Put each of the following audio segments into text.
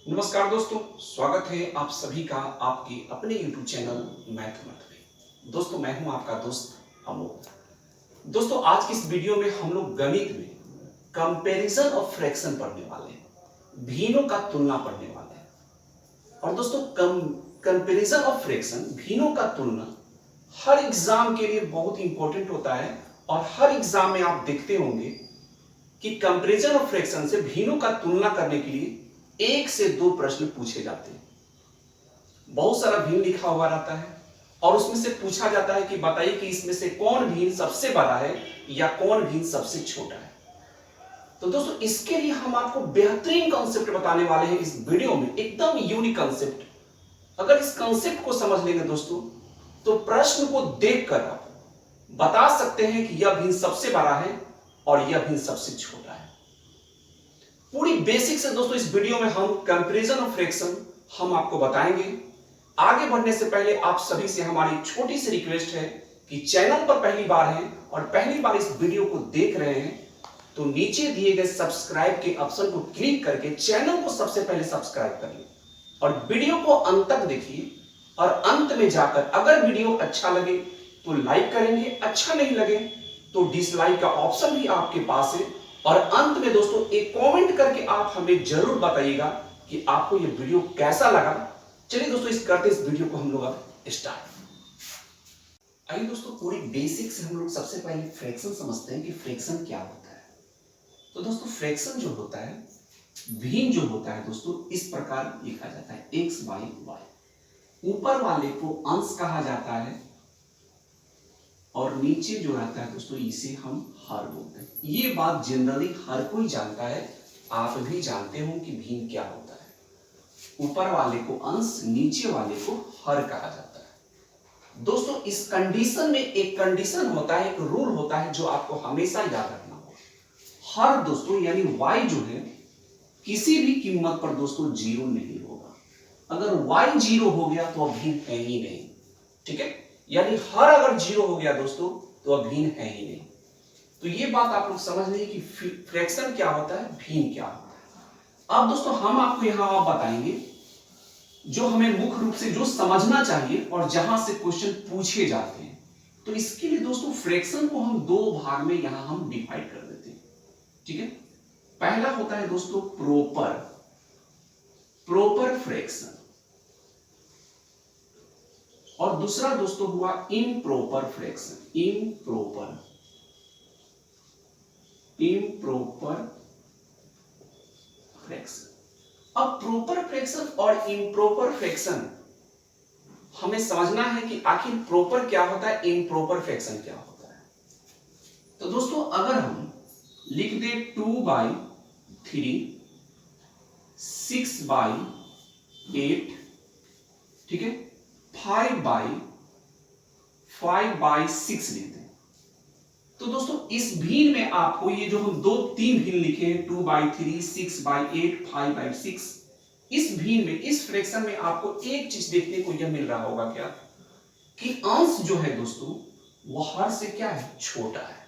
नमस्कार दोस्तों, स्वागत है आप सभी का आपके अपने YouTube चैनल मैथमेट में। दोस्तों मैं हूं आपका दोस्त अमोद। दोस्तों आज की इस वीडियो में हम लोग गणित में कंपैरिजन ऑफ फ्रैक्शन पढ़ने वाले हैं, भिन्नों का तुलना पढ़ने वाले हैं। और दोस्तों कंपैरिजन ऑफ फ्रैक्शन, भिन्नों का तुलना हर एग्जाम के लिए बहुत इंपॉर्टेंट होता है। और हर एग्जाम में आप देखते होंगे कि कंपैरिजन ऑफ फ्रैक्शन से भिन्नों का तुलना करने के लिए 1 से 2 प्रश्न पूछे जाते हैं। बहुत सारा भिन्न लिखा हुआ रहता है और उसमें से पूछा जाता है कि बताइए कि इसमें से कौन भिन्न सबसे बड़ा है या कौन भिन्न सबसे छोटा है। तो दोस्तों इसके लिए हम आपको बेहतरीन कॉन्सेप्ट बताने वाले हैं इस वीडियो में, एकदम यूनिक कॉन्सेप्ट। अगर इस कॉन्सेप्ट को समझ लेंगे दोस्तों तो प्रश्न को देखकर आप बता सकते हैं कि यह भिन्न सबसे बड़ा है और यह भिन्न सबसे छोटा है। पूरी बेसिक से दोस्तों इस वीडियो में हम कंपैरिजन ऑफ फ्रैक्शन हम आपको बताएंगे। आगे बढ़ने से पहले आप सभी से हमारी छोटी सी रिक्वेस्ट है कि चैनल पर पहली बार हैं और पहली बार इस वीडियो को देख रहे हैं तो नीचे दिए गए सब्सक्राइब के ऑप्शन को क्लिक करके चैनल को सबसे पहले सब्सक्राइब करिए और वीडियो को अंत तक देखिए। और अंत में जाकर अगर वीडियो अच्छा लगे तो लाइक करेंगे, अच्छा नहीं लगे तो डिसलाइक का ऑप्शन भी आपके पास है। और अंत में दोस्तों एक कमेंट करके आप हमें जरूर बताइएगा कि आपको ये वीडियो कैसा लगा। चलिए दोस्तों इस वीडियो को हम लोग अब स्टार्ट। आइए दोस्तों पूरी बेसिक से हम लोग सबसे पहले फ्रैक्शन समझते हैं कि फ्रैक्शन क्या होता है। तो दोस्तों फ्रैक्शन जो होता है, भिन्न जो होता है दोस्तों इस प्रकार लिखा जाता है x बाई वाई। ऊपर वाले को अंश कहा जाता है और नीचे जो रहता है दोस्तों इसे हम हर बोलते हैं। ये बात जनरली हर कोई जानता है, आप भी जानते हो कि भिन्न क्या होता है। ऊपर वाले को अंश, नीचे वाले को हर कहा जाता है। दोस्तों इस कंडीशन में एक कंडीशन होता है, एक रूल होता है जो आपको हमेशा याद रखना होगा। हर दोस्तों यानी y जो है किसी भी कीमत पर दोस्तों जीरो नहीं होगा। अगर y जीरो हो गया तो भिन्न है ही नहीं, ठीक है। यानी हर अगर जीरो हो गया दोस्तों तो भिन्न है ही नहीं। तो ये बात आप लोग समझ लीजिए कि फ्रैक्शन क्या होता है, भिन्न क्या होता है। अब दोस्तों हम आपको यहां बताएंगे जो हमें मुख्य रूप से जो समझना चाहिए और जहां से क्वेश्चन पूछे जाते हैं। तो इसके लिए दोस्तों फ्रैक्शन को हम 2 भाग में यहां हम डिवाइड कर देते हैं, ठीक है। पहला होता है दोस्तों प्रॉपर फ्रैक्शन और दूसरा दोस्तों हुआ इम्प्रॉपर फ्रैक्शन। Improper fraction. अब प्रॉपर फ्रैक्शन और इम्प्रॉपर फ्रैक्शन हमें समझना है कि आखिर प्रॉपर क्या होता है, इम्प्रॉपर फ्रैक्शन क्या होता है। तो दोस्तों अगर हम लिख दे 2/3 6/8, ठीक है, 5/6 लिखते हैं। तो दोस्तों इस भिन्न में आपको ये जो हम 2-3 भिन्न लिखे हैं 2/3 6/8 5/6, इस भिन्न में, इस फ्रैक्शन में आपको एक चीज देखने को यह मिल रहा होगा क्या कि अंश जो है दोस्तों वो हर से क्या है, छोटा है।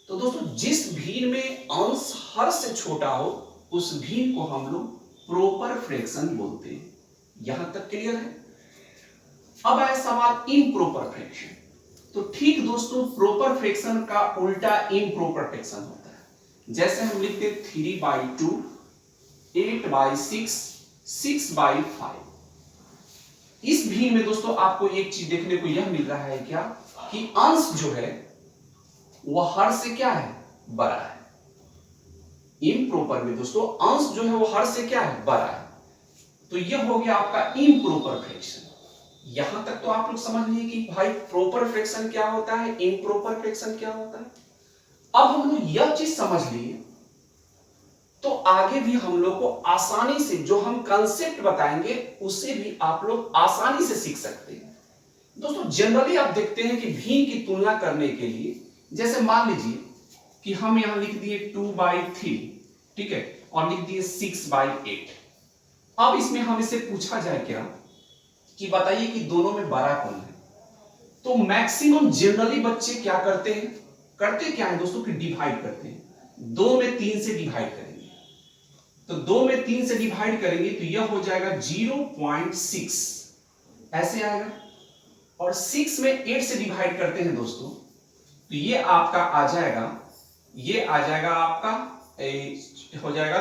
तो दोस्तों जिस भिन्न में अंश हर से छोटा हो उस भिन्न को हम लोग प्रॉपर फ्रैक्शन बोलते हैं। यहां तक क्लियर है। अब आया सवाल इम्प्रॉपर फ्रैक्शन। तो ठीक दोस्तों प्रॉपर फ्रैक्शन का उल्टा इम्प्रॉपर फ्रैक्शन होता है। जैसे हम लिखते 3/2 8/6 6/5। इस भिन्न में दोस्तों आपको एक चीज देखने को यह मिल रहा है क्या कि अंश जो है वह हर से क्या है, बड़ा है। इम्प्रॉपर में दोस्तों अंश जो है वो हर से क्या है, बड़ा है। तो यह हो गया आपका इम्प्रॉपर फ्रैक्शन। यहां तक तो आप लोग समझ लीजिए कि भाई प्रॉपर फ्रैक्शन क्या होता है, इम्प्रॉपर फ्रैक्शन क्या होता है। अब हम लोग यह चीज समझ लिए तो आगे भी हम लोग को आसानी से जो हम कंसेप्ट बताएंगे उसे भी आप लोग आसानी से सीख सकते हैं। दोस्तों जनरली आप देखते हैं कि भिन्न की तुलना करने के लिए, जैसे मान लीजिए कि हम यहां लिख दिए 2/3, ठीक है, और लिख दिए 6/8। अब इसमें हम इसे पूछा जाए क्या कि बताइए कि दोनों में बड़ा कौन है। तो मैक्सिमम जनरली बच्चे क्या करते हैं, क्या है दोस्तों कि डिवाइड करते हैं। 2 में 3 से डिवाइड करेंगे। तो 2 में 3 से डिवाइड करेंगे तो यह हो जाएगा 0.6 ऐसे आएगा, और 6 में 8 से डिवाइड करते हैं दोस्तों तो ये आपका आ जाएगा, ये आ जाएगा आपका हो जाएगा,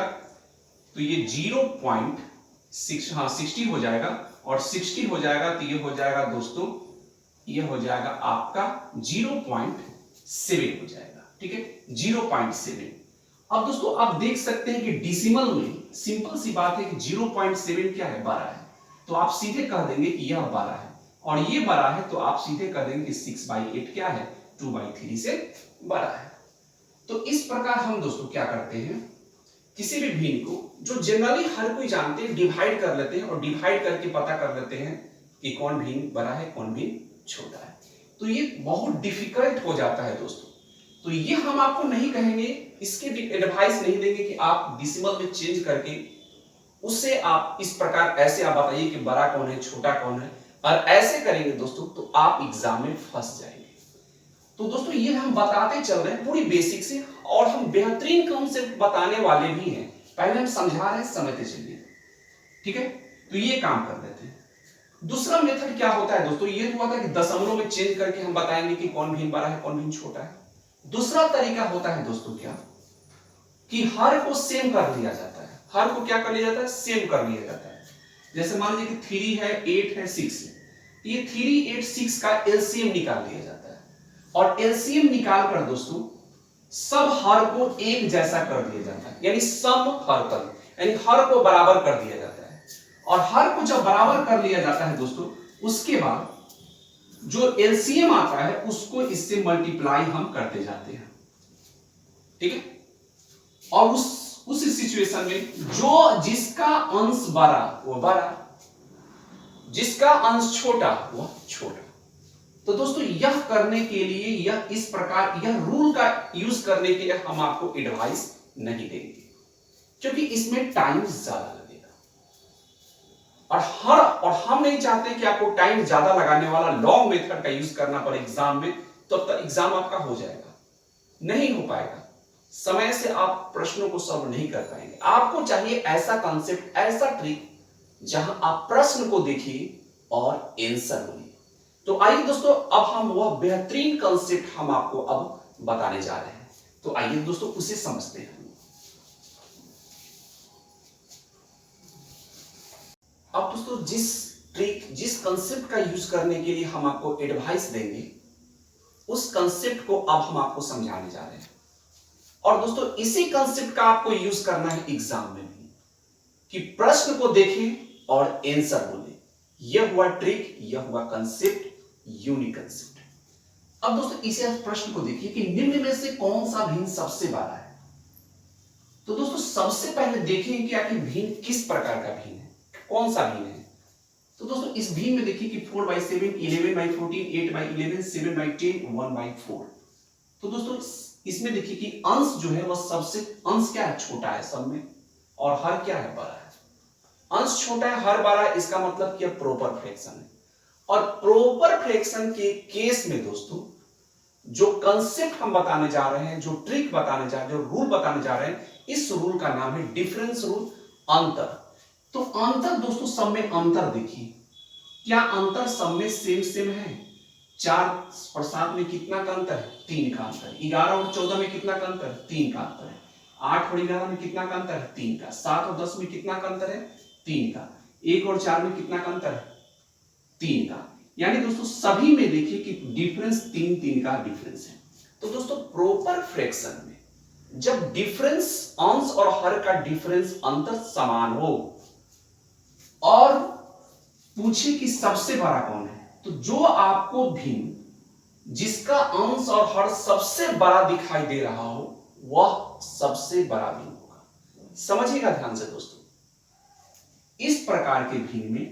तो ये 0.6 हाँ 60 हो जाएगा, और 60 हो जाएगा तो ये हो जाएगा दोस्तों, ये हो जाएगा आपका 0.7 हो जाएगा, ठीक है 0.7। अब दोस्तों आप देख सकते हैं कि डिसिमल में सिंपल सी बात है कि 0.7 क्या है, 12 है, तो आप सीधे कह देंगे कि यह 12 है, और ये 12 है तो आप सीधे कह देंगे कि 6/8 क्या है, 2/3 से बड़ा है। तो इस प्रकार हम दोस्तों क्या करते हैं, किसी भी भिन्न को जो जनरली हर कोई जानते हैं डिवाइड कर लेते हैं, और डिवाइड करके पता कर लेते हैं कि कौन भिन्न बड़ा है कौन भिन्न छोटा है। तो ये बहुत डिफिकल्ट हो जाता है दोस्तों, तो ये हम आपको नहीं कहेंगे, इसके भी एडवाइस नहीं देंगे कि आप डिसिमल में चेंज करके उससे आप इस प्रकार ऐसे आप बताइए कि बड़ा कौन है छोटा कौन है, और ऐसे करेंगे दोस्तों तो आप एग्जाम में फंस जाएंगे। तो दोस्तों ये हम बताते चल रहे हैं पूरी बेसिक से, और हम बेहतरीन कॉन्सेप्ट बताने वाले भी हैं, पहले हम समझा रहे हैं, समझते चलिए, ठीक है। तो ये काम कर लेते हैं। दूसरा मेथड क्या होता है दोस्तों, ये हुआ था कि दशमलव में चेंज करके हम बताएंगे कि कौन भिन्न बड़ा है कौन भिन्न छोटा है। दूसरा तरीका होता है दोस्तों क्या, कि हर को सेम कर लिया जाता है, हर को क्या कर लिया जाता है, सेम कर लिया जाता है। जैसे मान लीजिए कि 3 है 8 है 6 है, ये 3 8 6 का एलसीएम निकाल लिया जाता है, और एलसीएम निकाल कर दोस्तों सब हर को एक जैसा कर दिया जाता है, यानी सम हर कर, यानी हर को बराबर कर दिया जाता है। और हर को जब बराबर कर लिया जाता है दोस्तों, उसके बाद जो एलसीएम आता है उसको इससे मल्टीप्लाई हम करते जाते हैं, ठीक है। और उस सिचुएशन में जो जिसका अंश बड़ा वो बड़ा, जिसका अंश छोटा वो छोटा। तो दोस्तों यह करने के लिए, यह इस प्रकार यह रूल का यूज करने के लिए हम आपको एडवाइस नहीं देंगे, क्योंकि इसमें टाइम ज्यादा लगेगा, और हम नहीं चाहते कि आपको टाइम ज्यादा लगाने वाला लॉन्ग मेथड का यूज करना पड़े एग्जाम में, तो अब तक एग्जाम आपका हो जाएगा, नहीं हो पाएगा, समय से आप प्रश्नों को सॉल्व नहीं कर पाएंगे। आपको चाहिए ऐसा कॉन्सेप्ट, ऐसा ट्रिक जहां आप प्रश्न को देखिए और आंसर बोलिए। तो आइए दोस्तों अब हम वह बेहतरीन कॉन्सेप्ट हम आपको अब बताने जा रहे हैं, तो आइए दोस्तों उसे समझते हैं। अब दोस्तों जिस कॉन्सेप्ट का यूज करने के लिए हम आपको एडवाइस देंगे, उस कॉन्सेप्ट को अब हम आपको समझाने जा रहे हैं। और दोस्तों इसी कॉन्सेप्ट का आपको यूज करना है एग्जाम में भी, कि प्रश्न को देखें और आंसर बोले। यह हुआ ट्रिक, यह हुआ कॉन्सेप्ट, यूनिक कॉन्सेप्ट। अब दोस्तों इसे प्रश्न को देखिए कि निम्न में से कौन सा भिन्न सबसे बड़ा है। तो दोस्तों सबसे पहले देखें कि आखिर भिन्न किस प्रकार का भिन्न है, कौन सा भिन्न है। तो दोस्तों इस भिन्न में देखिए कि 4/7, 11/14, 8/11, 7/10, 1/4। तो दोस्तों इसमें देखिए कि अंश जो है वह सबसे, अंश क्या है, छोटा है सब में, और हर क्या है, बड़ा है। अंश छोटा है हर बड़ा है, इसका मतलब क्या, प्रॉपर फ्रैक्शन है। और प्रॉपर फ्रैक्शन के केस में दोस्तों जो कंसेप्ट हम बताने जा रहे हैं, जो ट्रिक बताने जा रहे हैं, जो रूल बताने जा रहे हैं, इस रूल का नाम है डिफरेंस रूल, अंतर। तो अंतर दोस्तों सब में अंतर देखिए, क्या अंतर सब में सेम है। 4 और 7 में कितना का अंतर है, 3 का अंतर है। 11 और 14 में कितना का अंतर है, 3 का अंतर है। 8 और 11 में कितना का अंतर है, 3 का। 7 और 10 में कितना का अंतर है, 3 का। 1 और 4 में कितना का अंतर है, 3 का। यानी दोस्तों सभी में देखिए कि डिफरेंस 3 का डिफरेंस है। तो दोस्तों प्रॉपर फ्रैक्शन में जब डिफरेंस, अंश और हर का डिफरेंस, अंतर समान हो, और पूछे कि सबसे बड़ा कौन है, तो जो आपको भिन्न जिसका अंश और हर सबसे बड़ा दिखाई दे रहा हो वह सबसे बड़ा भिन्न होगा। समझिएगा ध्यान से दोस्तों, इस प्रकार के भिन्न में,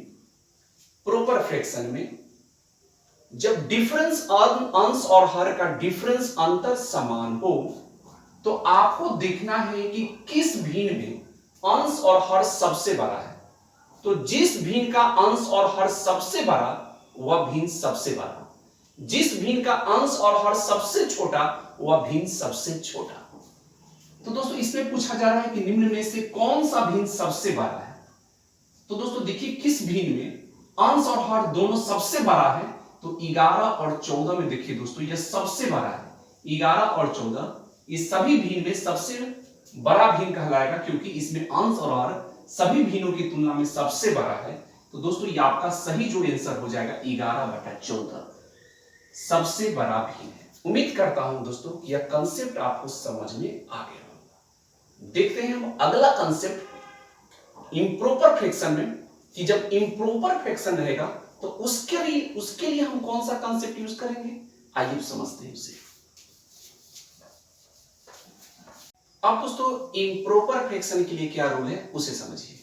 प्रॉपर फ्रैक्शन में, जब डिफरेंस अंश और हर का डिफरेंस, अंतर समान हो, तो आपको देखना है कि किस भिन्न में अंश और हर सबसे बड़ा है। तो जिस भिन्न का अंश और हर सबसे बड़ा वह भिन्न सबसे बड़ा, जिस भिन्न का अंश और हर सबसे छोटा वह भिन्न सबसे छोटा। तो दोस्तों इसमें पूछा जा रहा है कि निम्न में से कौन सा भिन्न सबसे बड़ा है। तो दोस्तों देखिए किस भिन्न में अंश और हर दोनों सबसे बड़ा है, तो 11 और 14 में देखिए दोस्तों यह सबसे बड़ा है। 11 और 14 इस सभी भिन्न में सबसे बड़ा भिन्न कहलाएगा, क्योंकि इसमें अंश और हर सभी भिन्नों की तुलना में सबसे बड़ा है। तो दोस्तों ये आपका सही जो आंसर हो जाएगा 11/14 सबसे बड़ा भिन्न है। उम्मीद करता हूं दोस्तों यह कंसेप्ट आपको समझ में आ गया होगा। देखते हैं हम अगला कंसेप्ट इम्प्रॉपर फ्रैक्शन में, कि जब इम्प्रॉपर फ्रैक्शन रहेगा तो उसके लिए हम कौन सा कंसेप्ट यूज करेंगे, आइए समझते हैं उसे। अब दोस्तों इम्प्रॉपर फ्रैक्शन के लिए क्या रूल है उसे समझिए।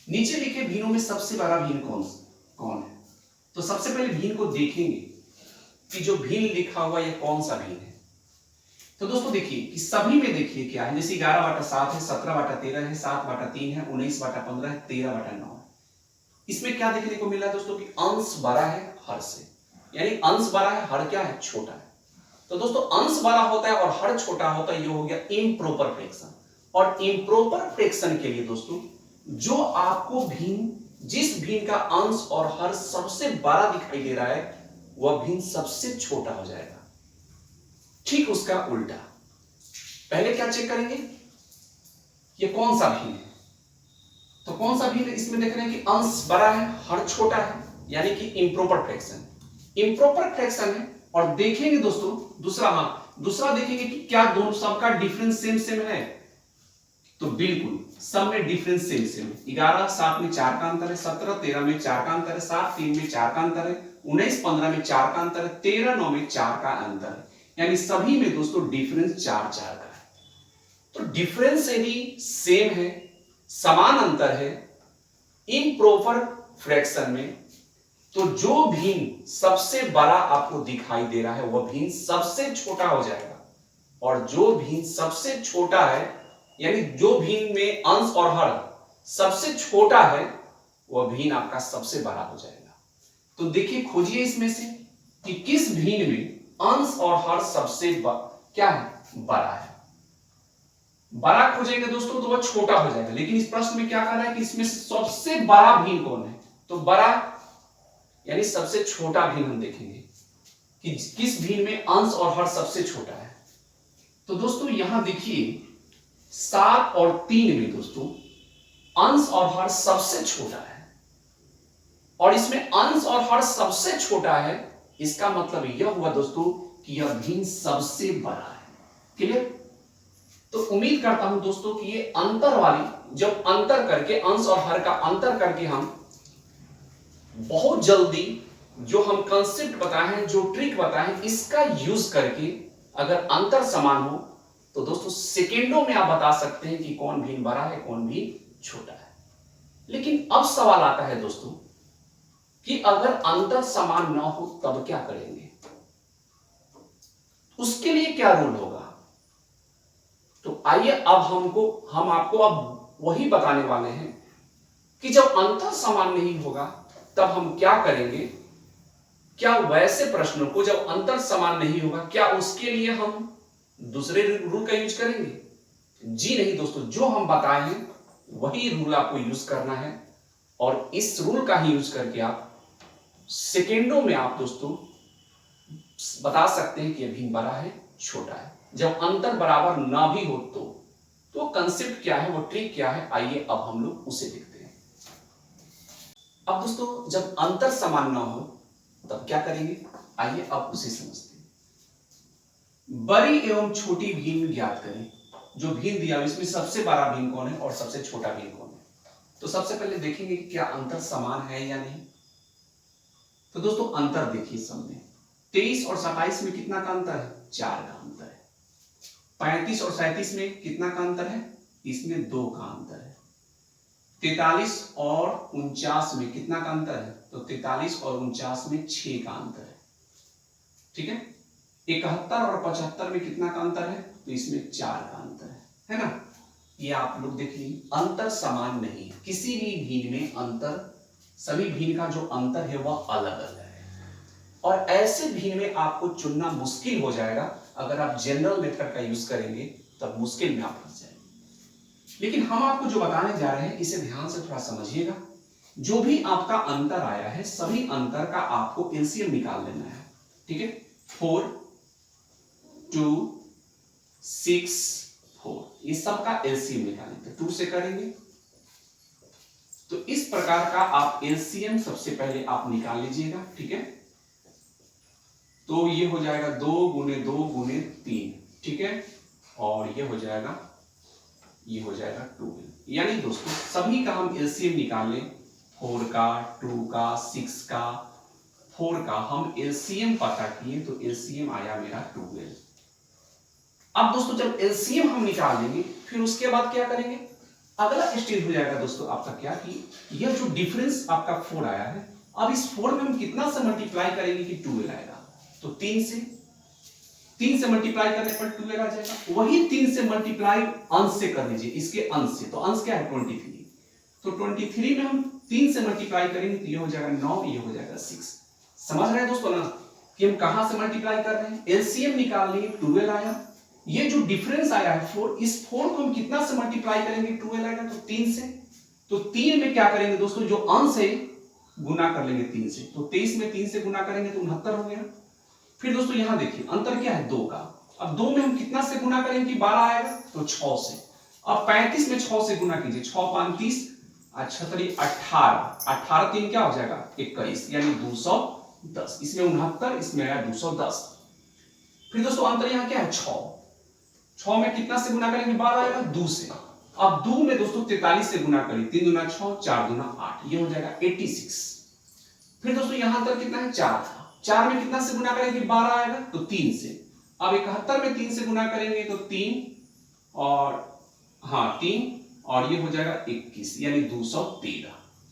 नीचे लिखे भिन्नों में सबसे बड़ा भिन्न कौन है। तो सबसे पहले भिन्न को देखेंगे कि जो भिन्न लिखा हुआ यह कौन सा भिन्न है। तो दोस्तों देखिए कि सभी में देखिए क्या है, जैसे 11/7 है, 17/13 है, 7/3 है, 19/15 है, 13/9 है। इसमें क्या देखने को मिला दोस्तों कि अंश बड़ा है हर से, यानी अंश बड़ा है हर क्या है छोटा है। तो दोस्तों अंश बड़ा होता है और हर छोटा होता है, ये हो गया इम्प्रॉपर फ्रैक्शन। और इम्प्रॉपर फ्रैक्शन के लिए दोस्तों जो आपको भिन्न, जिस भिन्न का अंश और हर सबसे बड़ा दिखाई दे रहा है वह भिन्न सबसे छोटा हो जाएगा। ठीक उसका उल्टा, पहले क्या चेक करेंगे, ये कौन सा भिन्न है। तो कौन सा भिन्न, इसमें देख रहे हैं कि अंश बड़ा है हर छोटा है, यानी कि इम्प्रॉपर फ्रैक्शन। इम्प्रॉपर फ्रैक्शन है। और देखेंगे दोस्तों दूसरा देखेंगे कि क्या दोनों सबका डिफरेंस सेम है। तो बिल्कुल सब में डिफरेंस सेम है। 11/7 में 4 का अंतर है, 17/13 में 4 का अंतर है, 7/3 में 4 का अंतर है, 19/15 में 4 का अंतर है, 13/9 में 4 का अंतर है, यानी सभी में दोस्तों डिफरेंस 4 का है। तो डिफरेंस यदि सेम है, समान अंतर है इम्प्रॉपर फ्रैक्शन में, तो जो भिन्न सबसे बड़ा आपको दिखाई दे रहा है वह भिन्न सबसे छोटा हो जाएगा। और जो भिन्न सबसे छोटा है, यानी जो भिन्न में अंश और हर सबसे छोटा है वह भिन्न आपका सबसे बड़ा हो जाएगा। तो देखिए खोजिए इसमें से कि किस भिन्न में अंश और हर सबसे क्या है बड़ा है। बड़ा खोजेंगे दोस्तों तो वह छोटा हो जाएगा, लेकिन इस प्रश्न में क्या कह रहा है कि इसमें सबसे बड़ा भिन्न कौन है। तो बड़ा यानी सबसे छोटा भिन्न हम देखेंगे कि किस भिन्न में अंश और हर सबसे छोटा है। तो दोस्तों यहां देखिए 7 और 3 में दोस्तों अंश और हर सबसे छोटा है, और इसमें अंश और हर सबसे छोटा है, इसका मतलब यह हुआ दोस्तों कि यह भिन्न सबसे बड़ा है। क्लियर। तो उम्मीद करता हूं दोस्तों कि ये अंतर वाली, जब अंतर करके अंश और हर का अंतर करके हम बहुत जल्दी जो हम कंसेप्ट बताए हैं, जो ट्रिक बताए हैं, इसका यूज करके अगर अंतर समान हो तो दोस्तों सेकेंडों में आप बता सकते हैं कि कौन भिन्न बड़ा है कौन भिन्न छोटा है। लेकिन अब सवाल आता है दोस्तों कि अगर अंतर समान ना हो तब क्या करेंगे, उसके लिए क्या रूल होगा। तो आइए अब हम आपको अब वही बताने वाले हैं कि जब अंतर समान नहीं होगा तब हम क्या करेंगे। क्या वैसे प्रश्नों को जब अंतर समान नहीं होगा क्या उसके लिए हम दूसरे रूल का यूज करेंगे? जी नहीं दोस्तों, जो हम बताए हैं वही रूल आपको यूज करना है, और इस रूल का ही यूज करके आप सेकेंडों में आप दोस्तों बता सकते हैं कि यह भिन्न बड़ा है छोटा है, जब अंतर बराबर ना भी हो। तो कंसेप्ट क्या है, वो ट्रिक क्या है, आइए अब हम लोग उसे देखते हैं। अब दोस्तों जब अंतर समान ना हो तब क्या करेंगे, आइए अब उसे समझते हैं। बड़ी एवं छोटी भिन्न ज्ञात करें। जो भिन्न दिया इसमें सबसे बड़ा भिन्न कौन है और सबसे छोटा भिन्न कौन है। तो सबसे पहले देखेंगे कि क्या अंतर समान है या नहीं। तो दोस्तों अंतर देखिए सब में 23 और 27 में कितना का अंतर है, 4 का अंतर है। 35 और 37 में कितना का अंतर है, इसमें 2 का अंतर है। 43 और 49 में कितना का अंतर है, तो 43 और 49 में 6 का अंतर है। ठीक है। 71 और 75 में कितना का अंतर है, तो इसमें 4 का अंतर है ना। ये आप लोग देखिए अंतर समान नहीं है, किसी भी भिन्न में अंतर, सभी भिन्न का जो अंतर है वह अलग अलग है, और ऐसे भिन्न में आपको चुनना मुश्किल हो जाएगा अगर आप जनरल मेथड का यूज करेंगे तब मुश्किल में आप फंस जाएंगे। लेकिन हम आपको जो बताने जा रहे हैं इसे ध्यान से थोड़ा समझिएगा। जो भी आपका अंतर आया है सभी अंतर का आपको एलसीएम निकाल लेना है, ठीक है। 4, 2, 6, 4 ये सब का एलसीएम निकालेंगे। 2 से करेंगे तो इस प्रकार का आप एलसीएम सबसे पहले आप निकाल लीजिएगा, ठीक है। तो ये हो जाएगा 2 गुने 2 गुने 3, ठीक है। और ये हो जाएगा 12। यानी दोस्तों सभी का हम एलसीएम निकाल लें, 4 का, 2 का, 6 का, 4 का हम एलसीएम पता किए तो एलसीएम आया मेरा 12। अब दोस्तों जब एलसीएम हम निकाल लेंगे फिर उसके बाद क्या करेंगे, अगला स्टेज हो जाएगा दोस्तों आपका क्या कि यह जो डिफरेंस आपका 4 आया है, अब इस 4 में हम कितना से मल्टीप्लाई करेंगे कि 12 आएगा। तो 3 से मल्टीप्लाई करने पर 12 आ जाएगा। वही 3 से मल्टीप्लाई अंश से कर लीजिए, इसके अंश से। तो अंश क्या है 23। तो 23 में हम 3 से मल्टीप्लाई करेंगे तो ये हो जाएगा 9, ये हो जाएगा 6। समझ रहे हैं दोस्तों ना कि हम कहां से मल्टीप्लाई कर रहे हैं। एलसीएम निकाल लिए 12 आया, ये जो डिफरेंस आया है 4, इस 4 को हम कितना से मल्टीप्लाई करेंगे 12 आएगा तो 3 से। तो 3 में क्या करेंगे दोस्तों, जो अंश है गुना कर लेंगे 3 से। तो 23 में 3 से गुना करेंगे तो 69 हो गया। फिर दोस्तों यहां देखिए अंतर क्या है 2 का। अब 2 में हम कितना से गुना करेंगे कि 12 आएगा तो 6 से। अब 35 में 6 से गुना कीजिए, 6 5 30, 18 18 3 क्या हो जाएगा 21, यानी 210। इसमें 69, इसमें आया 210। फिर दोस्तों अंतर यहां क्या है 6 में कितना से गुना करेंगे 12 आएगा 2 से। अब 2 में दोस्तों 43 से गुना करिए, 3 दूना 6, 4 दूना 8, ये हो जाएगा 86। फिर दोस्तों यहां अंतर कितना है 4 था। 4 में कितना से गुना करेंगे 12 आएगा तो 3 से। अब 71 में 3 से गुना करेंगे तो 3 और ये हो जाएगा 21, यानी 213,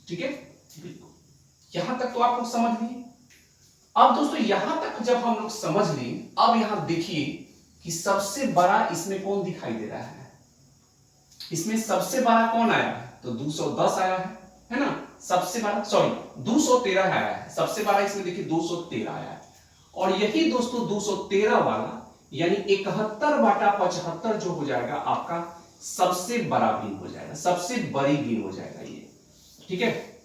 ठीक है। बिल्कुल यहां तक तो आप लोग समझ लिए। अब दोस्तों यहां तक जब हम लोग समझ लें, अब यहां देखिए कि सबसे बड़ा इसमें कौन दिखाई दे रहा है। इसमें सबसे बड़ा कौन आया है तो 210 आया है ना। सबसे बड़ा 213 आया है। सबसे बड़ा इसमें देखिए 213 आया है। और यही दोस्तों 213 वाला यानी 71/75 जो हो जाएगा आपका सबसे बड़ा भिन्न हो जाएगा, सबसे बड़ी भिन्न हो जाएगा ये, ठीक है।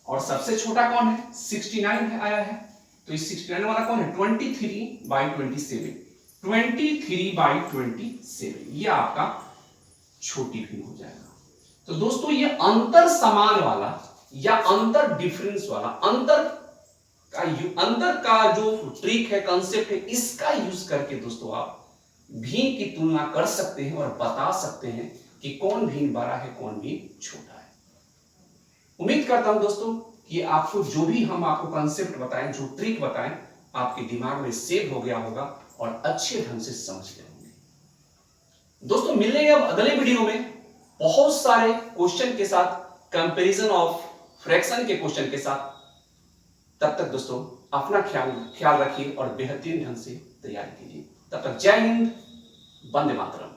और सबसे छोटा कौन है 69 आया है। तो इस 69 वाला कौन है 23/27, 23/27 ये आपका छोटी भिन्न हो जाएगा। तो दोस्तों ये अंतर समान वाला या अंतर डिफरेंस वाला अंतर का जो ट्रिक है, कांसेप्ट है, इसका यूज करके दोस्तों आप भिन्न की तुलना कर सकते हैं और बता सकते हैं कि कौन भिन्न बड़ा है कौन भिन्न छोटा है। उम्मीद करता हूं दोस्तों कि आपको जो भी हम आपको कांसेप्ट बताएं, जो ट्रिक बताएं, आपके दिमाग में सेव हो गया होगा और अच्छे ढंग से समझ गए होंगे। दोस्तों मिलेंगे अब अगले वीडियो में बहुत सारे क्वेश्चन के साथ, कंपैरिजन ऑफ फ्रैक्शन के क्वेश्चन के साथ। तब तक दोस्तों अपना ख्याल रखिए और बेहतरीन ढंग से तैयारी कीजिए। तब तक जय हिंद, वंदे मातरम।